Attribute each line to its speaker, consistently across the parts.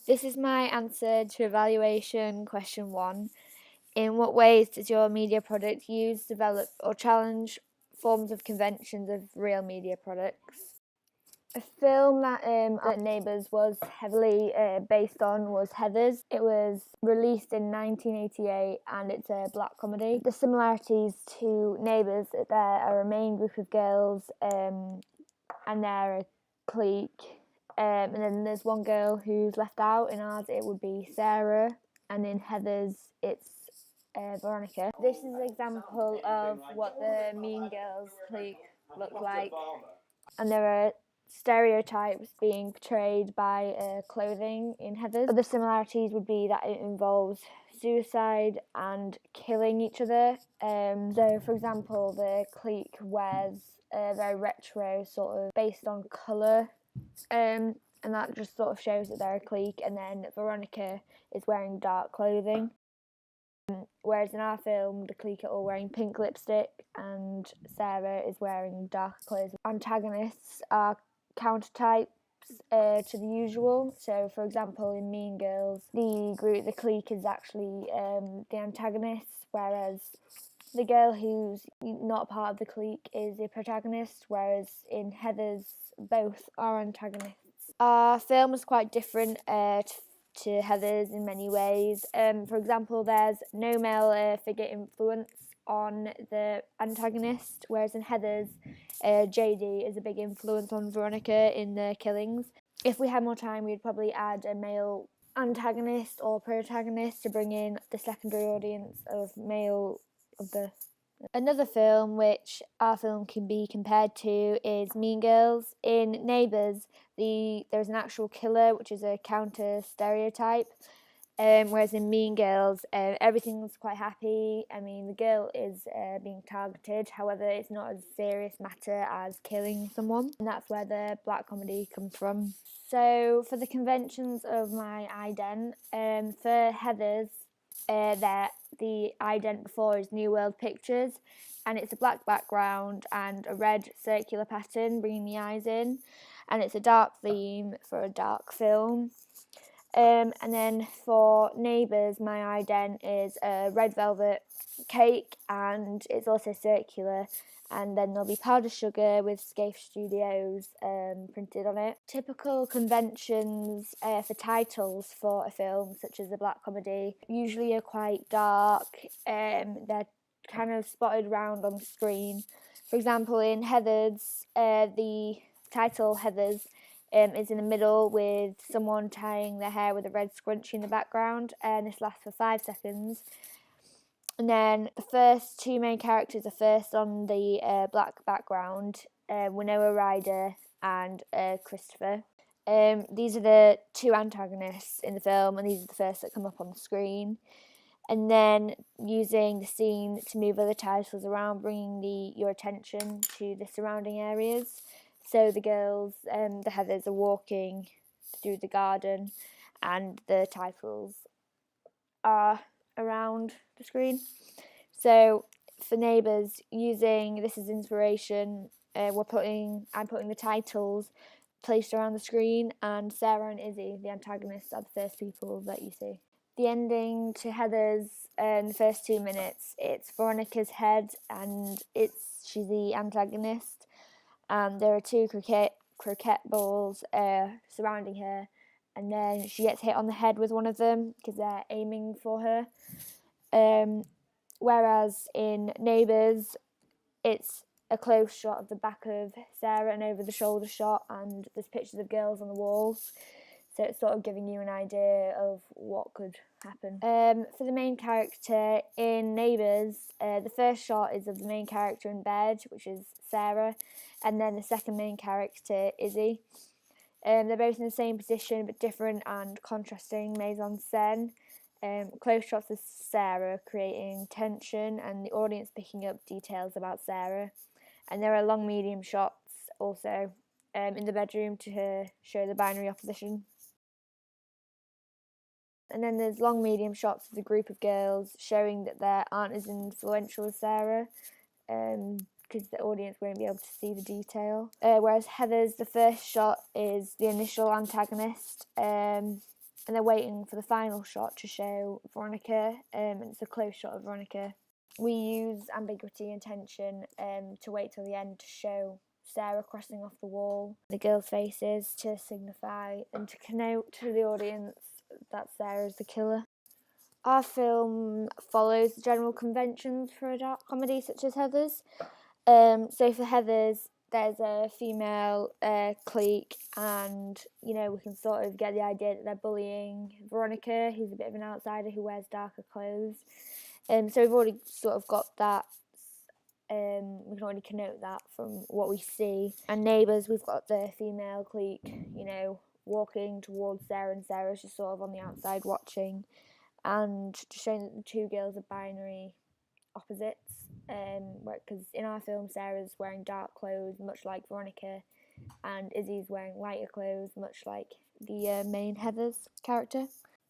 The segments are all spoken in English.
Speaker 1: This is my answer to evaluation question 1. In what ways does your media product use, develop or challenge forms of conventions of real media products? A film that Neighbours was heavily based on was Heathers. It was released in 1988 and it's a black comedy. The similarities to Neighbours, there are a main group of girls and they're a clique. And then there's one girl who's left out. In ours, it would be Sarah, and in Heather's, it's Veronica. This is an example of what the Mean Girls clique look like, and there are stereotypes being portrayed by clothing in Heather's. Other similarities would be that it involves suicide and killing each other. So, for example, the clique wears a very retro sort of based on colour, and that just sort of shows that they're a clique. And then Veronica is wearing dark clothing. Whereas in our film, the clique are all wearing pink lipstick and Sarah is wearing dark clothes. Antagonists are counter-types to the usual. So, for example, in Mean Girls, the clique is actually the antagonist, whereas the girl who's not part of the clique is the protagonist, whereas in Heather's, both are antagonists. Our film is quite different to Heather's in many ways. For example, there's no male figure influence on the antagonist, whereas in Heather's, JD is a big influence on Veronica in the killings. If we had more time, we'd probably add a male antagonist or protagonist to bring in the secondary audience of male of the. Another film which our film can be compared to is Mean Girls. In Neighbours, there's an actual killer, which is a counter stereotype. Whereas in Mean Girls, everything's quite happy. I mean, the girl is being targeted. However, it's not as serious matter as killing someone, and that's where the black comedy comes from. So, for the conventions of my ident, for Heather's, the ident before is New World Pictures, and it's a black background and a red circular pattern bringing the eyes in, and it's a dark theme for a dark film. And then for Neighbours, my ident is a red velvet cake, and it's also circular, and then there'll be powdered sugar with Scaife Studios printed on it. Typical conventions for titles for a film, such as a black comedy, usually are quite dark. They're kind of spotted around on the screen. For example, in Heather's, the title Heather's is in the middle with someone tying their hair with a red scrunchie in the background, and this lasts for 5 seconds. And then the first two main characters are first on the black background, Winona Ryder and Christopher. These are the two antagonists in the film, and these are the first that come up on the screen. And then using the scene to move other titles around, bringing your attention to the surrounding areas. So the girls, the Heathers, are walking through the garden, and the titles are around the screen. So for Neighbours, using this as inspiration, I'm putting the titles placed around the screen, and Sarah and Izzy, the antagonists, are the first people that you see. The ending to Heather's, in the first 2 minutes, it's Veronica's head, and she's the antagonist, and there are 2 croquette balls surrounding her, and then she gets hit on the head with one of them because they're aiming for her. Whereas in Neighbours, it's a close shot of the back of Sarah and over the shoulder shot, and there's pictures of girls on the walls. So it's sort of giving you an idea of what could happen. For the main character in Neighbours, the first shot is of the main character in bed, which is Sarah, and then the second main character, Izzy. They're both in the same position but different and contrasting mise-en-scène. Close shots of Sarah creating tension and the audience picking up details about Sarah. And there are long medium shots also in the bedroom to show the binary opposition. And then there's long medium shots of the group of girls showing that they aren't as influential as Sarah, because the audience won't be able to see the detail. Whereas Heather's, the first shot is the initial antagonist, and and they're waiting for the final shot to show Veronica, and it's a close shot of Veronica. We use ambiguity and tension to wait till the end to show Sarah crossing off the wall, the girls' faces, to signify and to connote to the audience that Sarah is the killer. Our film follows the general conventions for a dark comedy such as Heathers. So for Heathers, there's a female clique, and we can sort of get the idea that they're bullying Veronica, who's a bit of an outsider who wears darker clothes. So we've already sort of got that. We can already connote that from what we see. And Neighbours, we've got the female clique, walking towards Sarah, and Sarah's just sort of on the outside watching, and just showing that the two girls are binary opposites. Because in our film, Sarah's wearing dark clothes, much like Veronica, and Izzy's wearing lighter clothes, much like the main Heathers character.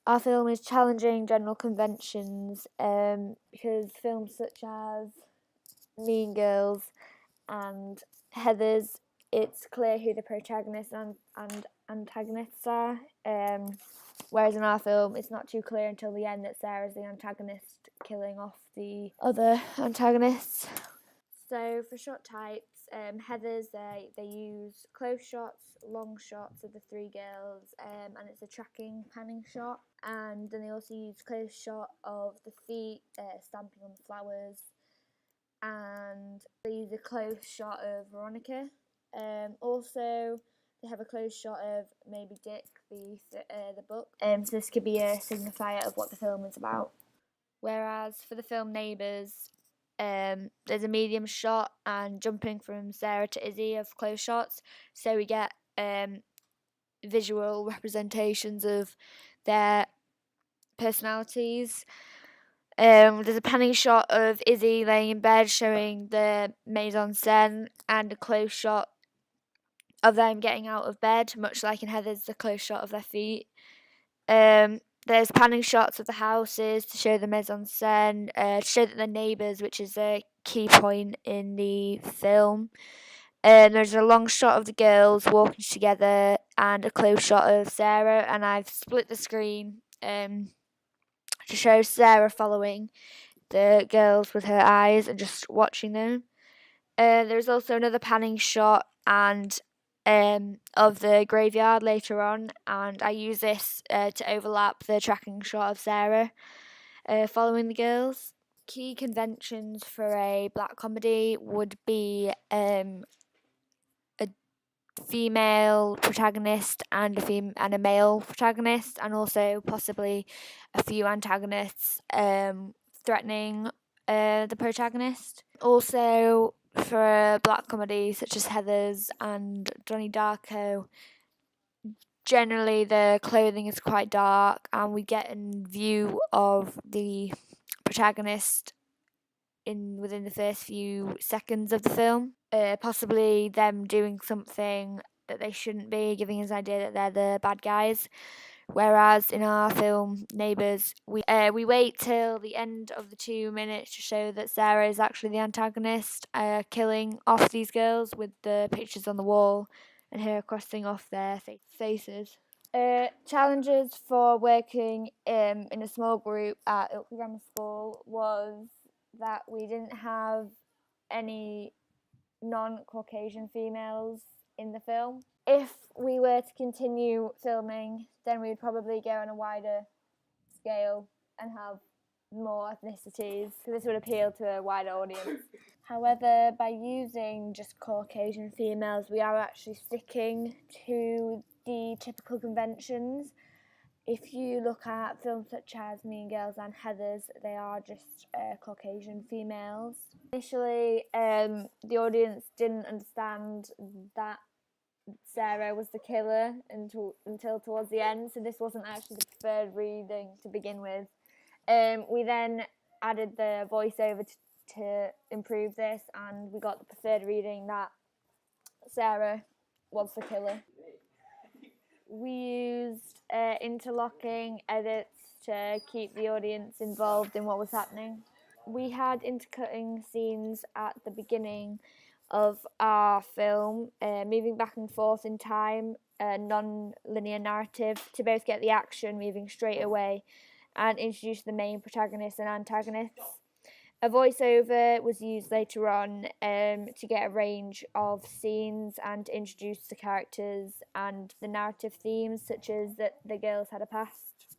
Speaker 1: Our film is challenging general conventions because films such as Mean Girls and Heathers, it's clear who the protagonists and antagonists are. Whereas in our film, it's not too clear until the end that Sarah's the antagonist, killing off the other antagonists. So for shot types, Heathers, they use close shots, long shots of the three girls, and it's a tracking panning shot. And then they also use close shot of the feet stamping on the flowers, and they use a close shot of Veronica. Also, they have a close shot of Maybe Dick, the book. So this could be a signifier of what the film is about. Whereas for the film Neighbours, there's a medium shot and jumping from Sarah to Izzy of close shots, so we get visual representations of their personalities. There's a panning shot of Izzy laying in bed showing the mise en scène, and a close shot of them getting out of bed, much like in Heather's, the close shot of their feet. There's panning shots of the houses to show the mise en scène, to show that they're neighbours, which is a key point in the film. There's a long shot of the girls walking together and a close shot of Sarah, and I've split the screen to show Sarah following the girls with her eyes and just watching them. There's also another panning shot and of the graveyard later on, and I use this to overlap the tracking shot of Sarah following the girls. Key conventions for a black comedy would be a female protagonist and a male protagonist, and also possibly a few antagonists threatening the protagonist. Also, for a black comedy such as Heathers and Donnie Darko, generally the clothing is quite dark, and we get a view of the protagonist within the first few seconds of the film. Possibly them doing something that they shouldn't be, giving us an idea that they're the bad guys. Whereas in our film Neighbours, we wait till the end of the 2 minutes to show that Sarah is actually the antagonist, killing off these girls with the pictures on the wall and her crossing off their faces. Challenges for working in a small group at Ilkley Grammar School was that we didn't have any non-Caucasian females in the film. If we were to continue filming, then we'd probably go on a wider scale and have more ethnicities, so this would appeal to a wider audience. However, by using just Caucasian females, we are actually sticking to the typical conventions. If you look at films such as Mean Girls and Heathers, they are just Caucasian females. Initially, the audience didn't understand that Sarah was the killer until towards the end, so this wasn't actually the preferred reading to begin with. We then added the voiceover to improve this, and we got the preferred reading that Sarah was the killer. We used interlocking edits to keep the audience involved in what was happening. We had intercutting scenes at the beginning of our film, moving back and forth in time non-linear narrative to both get the action moving straight away and introduce the main protagonists and antagonists. A voiceover was used later on to get a range of scenes and introduce the characters and the narrative themes, such as that the girls had a past.